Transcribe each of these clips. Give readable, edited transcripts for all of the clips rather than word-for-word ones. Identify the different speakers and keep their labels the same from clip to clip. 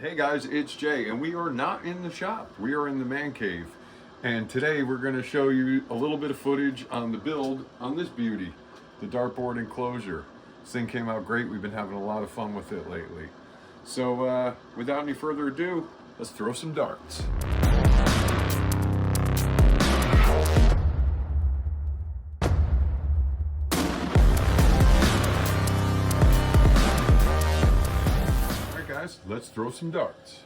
Speaker 1: Hey guys, it's Jay, and we are not in the shop. We are in the man cave. And today we're going to show you a little bit of footage on the build on this beauty, the dartboard enclosure. This thing came out great. We've been having a lot of fun with it lately. So without any further ado, let's throw some darts. Let's throw some darts.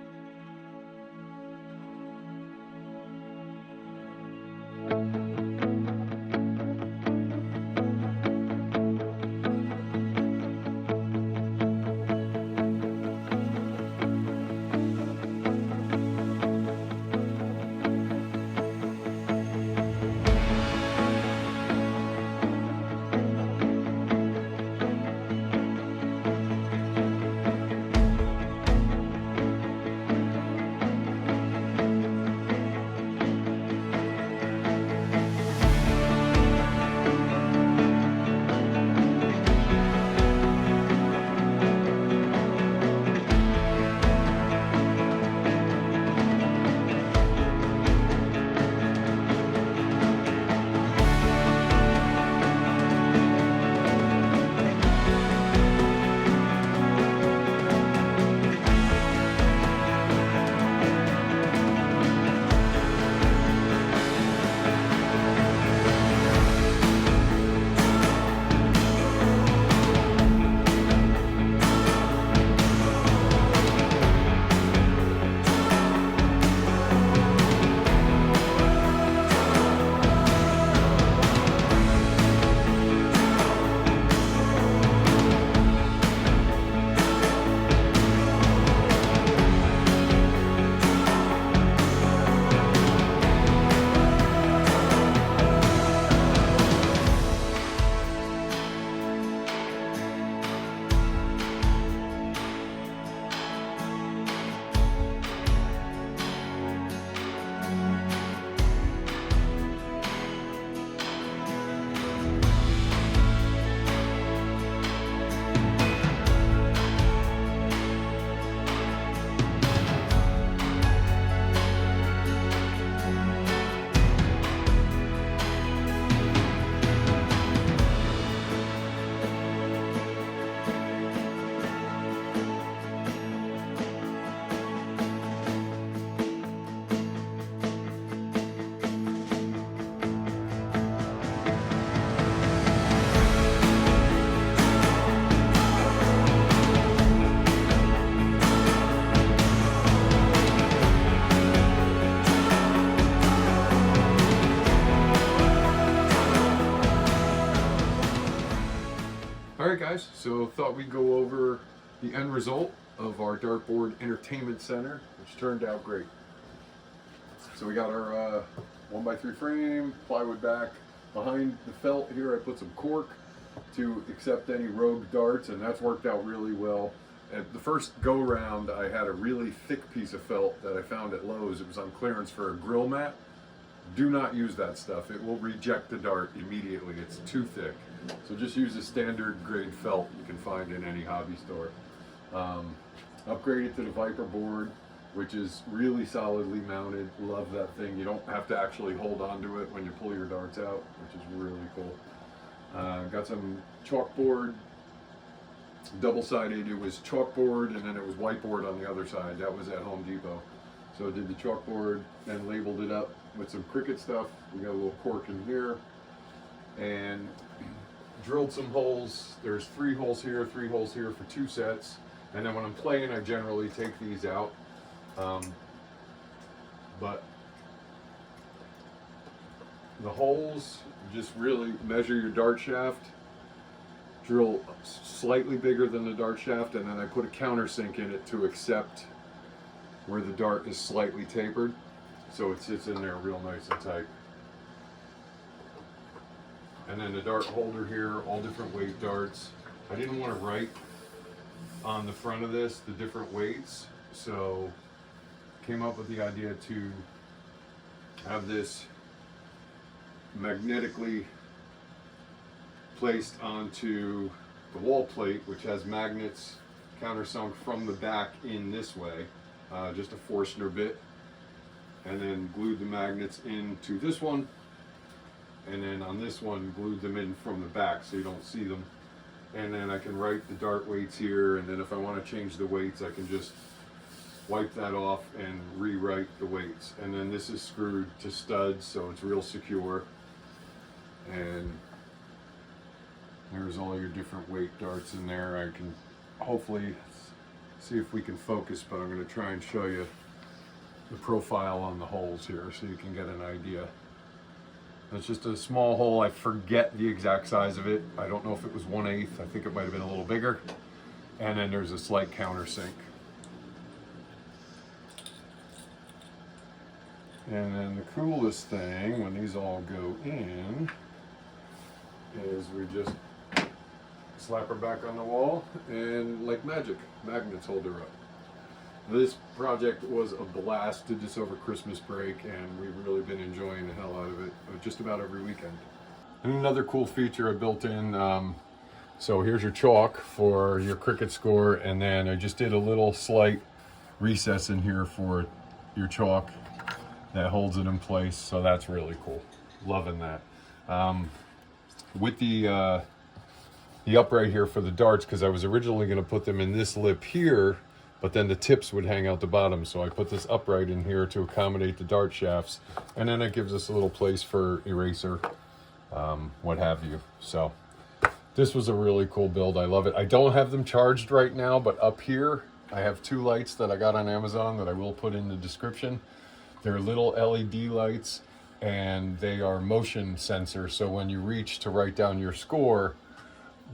Speaker 1: Alright guys, so thought we'd go over the end result of our dartboard entertainment center, which turned out great. So we got our 1x3 frame, plywood back. Behind the felt here I put some cork to accept any rogue darts, and that's worked out really well. At the first go round I had a really thick piece of felt that I found at Lowe's. It was on clearance for a grill mat. Do not use that stuff. It will reject the dart immediately. It's too thick. So just use a standard grade felt you can find in any hobby store. Upgraded to the Viper board, which is really solidly mounted. Love that thing. You don't have to actually hold on to it when you pull your darts out, which is really cool. Got some chalkboard, double-sided. It was chalkboard and then it was whiteboard on the other side. That was at Home Depot. So I did the chalkboard and labeled it up with some Cricut stuff. We got a little cork in here and drilled some holes. There's 3 holes here for 2 sets. And then when I'm playing, I generally take these out. But the holes, just really measure your dart shaft, drill slightly bigger than the dart shaft, and then I put a countersink in it to accept where the dart is slightly tapered, so it sits in there real nice and tight. And then the dart holder here, all different weight darts. I didn't want to write on the front of this the different weights, so came up with the idea to have this magnetically placed onto the wall plate, which has magnets countersunk from the back in this way. just a Forstner bit, and then glued the magnets into this one, and then on this one glued them in from the back so you don't see them. And then I can write the dart weights here, and then if I want to change the weights I can just wipe that off and rewrite the weights. And then this is screwed to studs, so it's real secure. And there's all your different weight darts in there. I can hopefully see if we can focus, but I'm going to try and show you the profile on the holes here so you can get an idea. It's just a small hole. I forget the exact size of it. I don't know if it was 1/8. I think it might have been a little bigger. And then there's a slight countersink. And then the coolest thing when these all go in is we just slap her back on the wall, and like magic, magnets hold her up. This project was a blast. Did this over Christmas break, and we've really been enjoying the hell out of it just about every weekend. And another cool feature I built in, so here's your chalk for your cricket score, and then I just did a little slight recess in here for your chalk that holds it in place, so that's really cool. Loving that. With the upright here for the darts, because I was originally going to put them in this lip here, but then the tips would hang out the bottom, so I put this upright in here to accommodate the dart shafts, and then it gives us a little place for eraser, what have you. So this was a really cool build. I love it. I don't have them charged right now, but up here I have 2 lights that I got on Amazon that I will put in the description. They're little LED lights, and they are motion sensor, so when you reach to write down your score,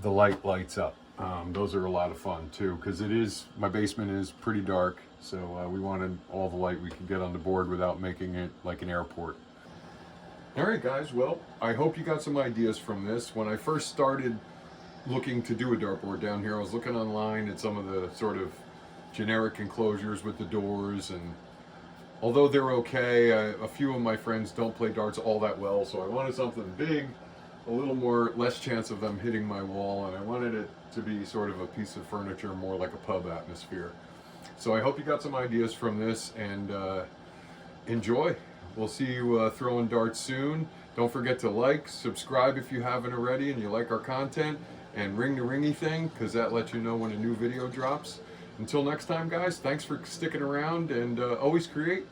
Speaker 1: the light lights up. Those are a lot of fun too, because my basement is pretty dark, so we wanted all the light we could get on the board without making it like an airport. All right guys, well, I hope you got some ideas from this. When I first started looking to do a dartboard down here, I was looking online at some of the sort of generic enclosures with the doors, and although they're okay, a few of my friends don't play darts all that well, so I wanted something big, a little less chance of them hitting my wall, and I wanted it to be sort of a piece of furniture, more like a pub atmosphere. So I hope you got some ideas from this, and enjoy. We'll see you throwing darts soon. Don't forget to like, subscribe if you haven't already and you like our content, and ring the ringy thing, because that lets you know when a new video drops. Until next time guys, thanks for sticking around, and always create.